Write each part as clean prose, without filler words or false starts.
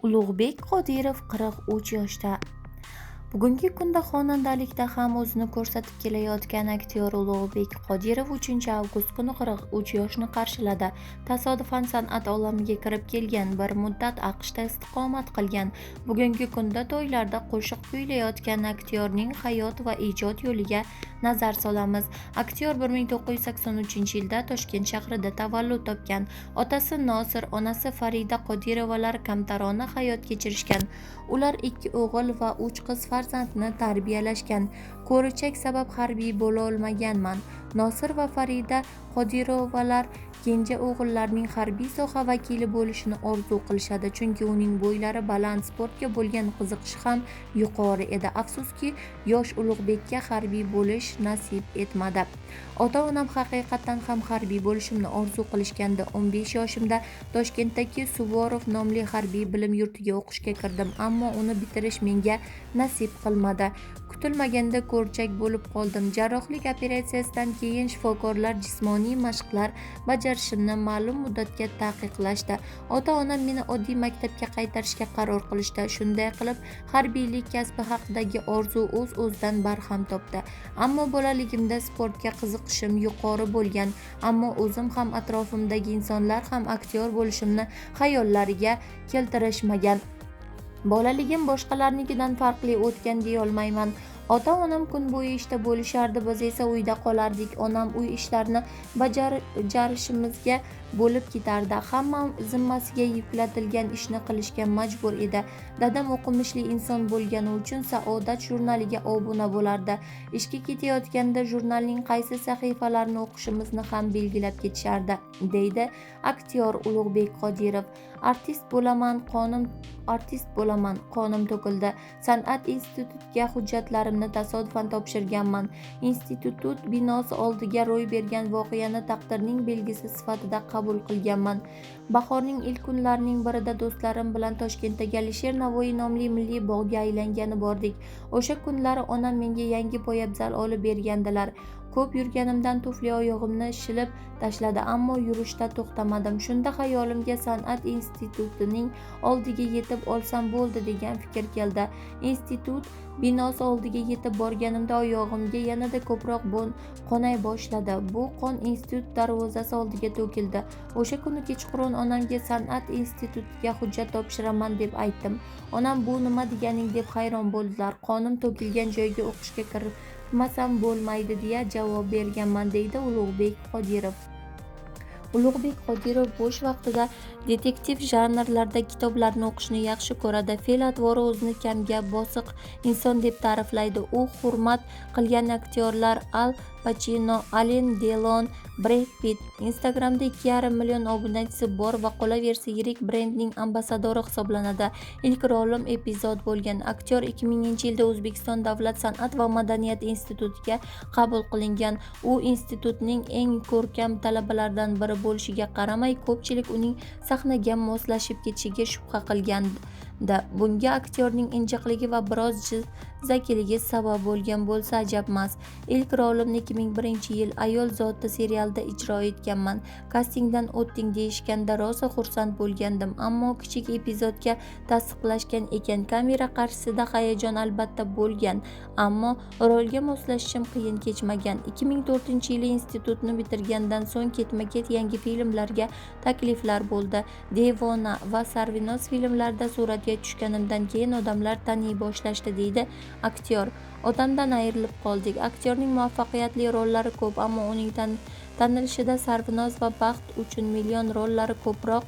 Ulug'bek Qodirov 43 yoshda. Bugungi kunda xonandalikda ham o'zini ko'rsatib kelayotgan aktyor Ulug'bek Qodirov 3 avgust kuni 43 yoshni qarshiladi. Tasodifan san'at olamiga kirib kelgan, bir muddat AQShda istiqomat qilgan. Bugungi kunda to'ylarda qo'shiq kuylayotgan aktyorning hayot va ijod yo'liga nazar solamiz. Aktyor 1983-yilda Toshkent shahrida tavallud topgan. Otasi Nosir, onasi Farida Qodirovalar kamtarona hayot kechirishgan. Ular 2 o'g'il va 3 qiz farzandni tarbiyalashgan. Ko'richak sabab harbiy bo'la olmaganman. Nosir va Farida Qodirovalar kenja o'g'illarining harbiy soha vakili bo'lishini orzu qilishadi, chunki uning bo'ylari baland, sportga bo'lgan qiziqishi ham yuqori edi. Afsuski, yosh Ulug'bekka harbiy bo'lish nasib etmadi. Ota-onam haqiqatan ham harbiy bo'lishimni orzu qilishgandi. 15 yoshimda Toshkentdagi Suvorov nomli harbiy bilim yurtiga o'qishga kirdim, ammo uni bitirish menga nasib qilmadi. Kutilmaganda ko'rchak bo'lib qoldim. Jarrohlik operatsiyasidan keyin shifokorlar jismoniy mashqlar bajarishimni ma'lum muddatga taqiqlashdi. Ota-onam meni oddiy maktabga qaytarishga qaror qilishdi. Shunday qilib, harbiylik kasbi haqidagi orzu o'z-o'zidan barham topdi. Ammo bolaligimda sportga qiziqishim yuqori bo'lgan, ammo o'zim ham atrofimdagi insonlar ham aktyor bo'lishimni xayollariga keltirishmagan. Bolaligim boshqalarnikidan farqli o'tgan deya olmayman. Ota-onam kun bo'yi ishda bo'lishardi, biz esa uyda qolardik. Onam uy ishlarini bajarishimizga bo'lib ketardi. Hamma zimmasiga yuklatilgan ishni qilishga majbur edi. Dadam o'qimishli inson bo'lgani uchun Saodat jurnaliga obuna bo'lardi. Ishga ketayotganda jurnalning qaysi sahifalarini o'qishimizni ham belgilab ketishardi, deydi aktyor Ulug'bek Qodirov. Artist bo'laman, qonim to'kildi. San'at institutiga hujjatlarimni tasodifan topshirganman. Institut binosi oldiga ro'y bergan voqeani taqdirning belgisi sifatida qabul qilganman. Bahorning ilk kunlarining birida do'stlarim bilan Toshkentdagi Alisher Navoiy nomli milliy bog'ga aylangani bordik. O'sha kunlari onam menga yangi poyabzal olib bergandilar. Ko'p yurganimdan tufli oyog'imni shilib tashladi, ammo yurishda to'xtamadim. Shunda xayolimga san'at institutining oldiga yetib olsam bo'ldi degan fikr keldi. Institut binosi oldiga yetib borganimda oyog'imga yanada ko'proq qonay boshladi. Bu qon institut darvozasi oldiga to'kildi. O'sha kuni kechqurun onamga san'at institutiga hujjat topshiraman deb aytdim. Onam bu nima deganing deb hayron bo'ldilar. Qonim to'kilgan joyga o'qishga kirmasam bo'lmaydi deya javob berganman, deydi Ulug'bek Qodirov. Ulug'bek Qodirov bo'sh vaqtida detektiv janrlarda kitoblarni o'qishni yaxshi ko'radi. Fe'l-atvori o'zini kamgap, bosiq inson deb ta'riflaydi. U hurmat qilgan aktyorlar Al Pachino, Alain Delon, Brad Pitt. Instagramda 2,5 million obunachisi bor va qolaversa yirik brendning ambassadori hisoblanadi. Ilk rolim epizod bo'lgan. Aktyor 2000-yilda O'zbekiston davlat san'at va madaniyat institutiga qabul qilingan. U institutning eng ko'rkam talabalaridan biri bo'lishiga qaramay, ko'pchilik uning sahnaga moslashib ketishiga shubha qilgandi. Bunga aktyorning injiqligi va biroz zakiligi sabab bo'lgan bo'lsa ajab emas. Ilk rolimni 2001-yil Ayol zoti serialida ijro etganman. Kastingdan o'tding deyishganda rosa xursand bo'lgandim, ammo kichik epizodga tasdiqlashgan ekan. Kamera qarshisida hayajon albatta bo'lgan, ammo rolga moslashishim qiyin kechmagan. 2004-yili institutni bitirgandan so'ng ketma-ket yangi filmlarga takliflar bo'ldi. Devona va Sarvinoz filmlarida suratga tushganimdan keyin odamlar taniy boshlashdi, deydi aktyor. Otamdan ayrilib qoldik. Aktyorning muvaffaqiyatli rollari ko'p, ammo uning tanilishida Sarvinoz va Baxt uchun million rollari ko'proq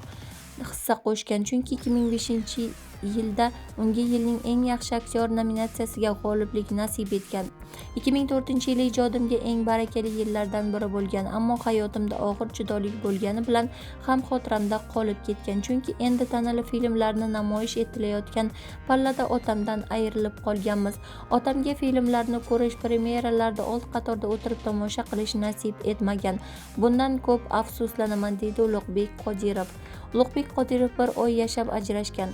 hissa qo'shgan, chunki 2005-yilda unga yilning eng yaxshi aktyor nominatsiyasiga g'oliblik nasib etgan. 2004-yil ijodimga eng barakali yillardan biri bo'lgan, ammo hayotimda og'ir judolik bo'lgani bilan ham xotiramda qolib ketgan, chunki endi tanali filmlarni namoyish etilayotgan pallada otamdan ayrilib qolganmiz. Otamga filmlarni ko'rish, premyeralarda old qatorda o'tirib tomosha qilish nasib etmagan. Bundan ko'p afsuslanaman, deydi Ulug'bek Qodirov. Ulug'bek Qodirov 1 oy yashab ajrashgan.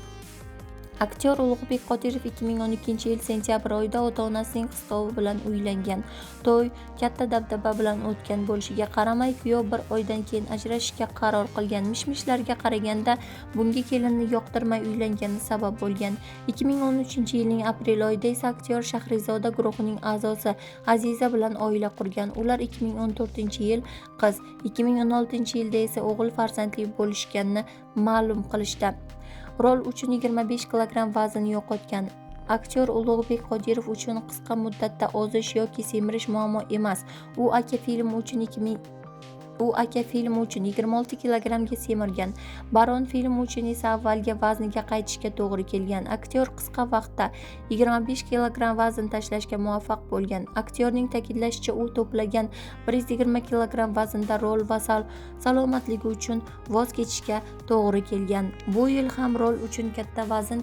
Aktyor Ulug'bek Qodirov 2012-yil sentyabr oyida ota-onasining qistovi bilan uylangan. To'y katta dabdaba bilan o'tgan bo'lishiga qaramay, kuyov bir oydan keyin ajrashishga qaror qilgan. Mish-mishlarga qaraganda bunga kelinni yoqtirmay uylangani sabab bo'lgan. 2013-yilning aprel oyida esa aktyor Shahrizoda guruhining a'zosi Aziza bilan oila qurgan. Ular 2014-yil qiz, 2016-yilda esa o'g'il farzandli bo'lishganini ma'lum qilishdi. Rol uchun 25 kilogramm vazn yo'qotgan. Aktyor Ulug'bek Qodirov uchun qisqa muddatda ozish yoki semirish muammo emas. U aka filmi uchun 26 kilogrammga semirgan. Baron filmi uchun esa avvalgi vazniga qaytishga to'g'ri kelgan. Aktyor qisqa vaqtda 25 kilogramm vazn tashlashga muvaffaq bo'lgan. Aktyorning ta'kidlashicha, u to'plagan 120 kilogramm vaznda rol va salomatligi uchun voz kechishga to'g'ri kelgan. Bu yil ham rol uchun katta vazn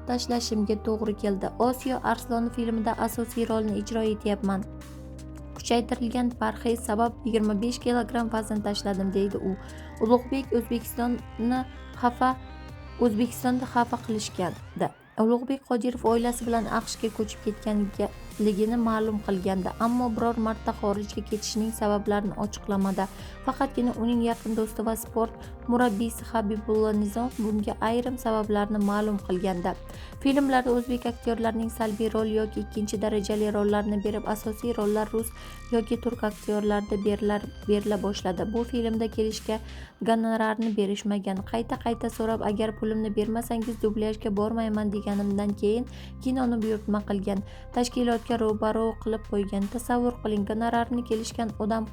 tashlashimga to'g'ri keldi. Osiyo Arsloni filmida asosiy rolni ijro etyapman. Kuchaytirilgan parhez sabab 25 kilogramm vazn tashladim, deydi u. Ulug'bek O'zbekistonda xafa qilishgandi. Ulug'bek Qodirov oilasi bilan AQShga ko'chib ketganligini ma'lum qilgandi, ammo biror marta xorijga ketishining sabablarini ochiqlamadi. Faqatgina uning yaqin do'sti va sport murabbiysi Habibulla Nizomov bunga ayrim sabablarni ma'lum qilgandi. Filmlarda o'zbek aktyorlarining salbiy rol yoki ikkinchi darajali rollarni berib, asosiy rollar rus yoki turk aktyorlarida berila boshladi. Bu filmda kelishga gonorarni berishmagan. Qayta so'rab, agar pulimni bermasangiz dublyajga bormayman deganimdan keyin kinoni buyurtma qilgan. Tashkilotga ro'baro qilib qo'ygan. Tasavvur qiling, gonorarni kelishgan odam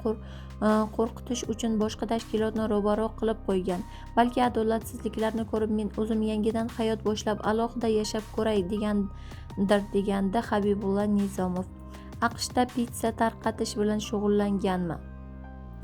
qo'rqitish uchun boshqa tashkilotni ro'baro qilib qo'ygan. Balki adolatsizliklarni ko'rib, men o'zim yangidan hayot boshlab alohida yashab ko'ray degandir, degandi Habibulla Nizomov. AQShda pitssa tarqatish bilan shug'ullanganmi?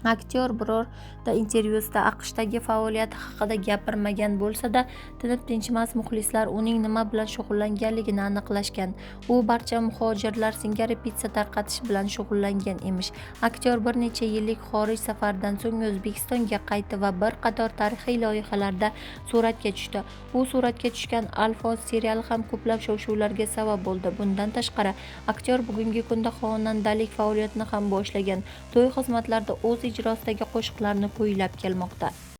Aktyor birorta intervyusida AQShdagi faoliyati haqida gapirmagan bo'lsa-da, tinib tinchimas muxlislar uning nima bilan shug'ullanganligini aniqlashgan. U barcha muhojirlar singari pitssa tarqatish bilan shug'ullangan emish. Aktyor bir necha yillik xorij safaridan so'ng O'zbekistonga qaytdi va bir qator tarixiy loyihalarda suratga tushdi. U suratga tushgan Alfos seriali ham ko'plab shov-shuvlarga sabab bo'ldi. Bundan tashqari, aktyor bugungi kunda xonandalik faoliyatini ham boshlagan. To'y xizmatlarida o'z ijrosidagi qo'shiqlarni kuylab kelmoqda.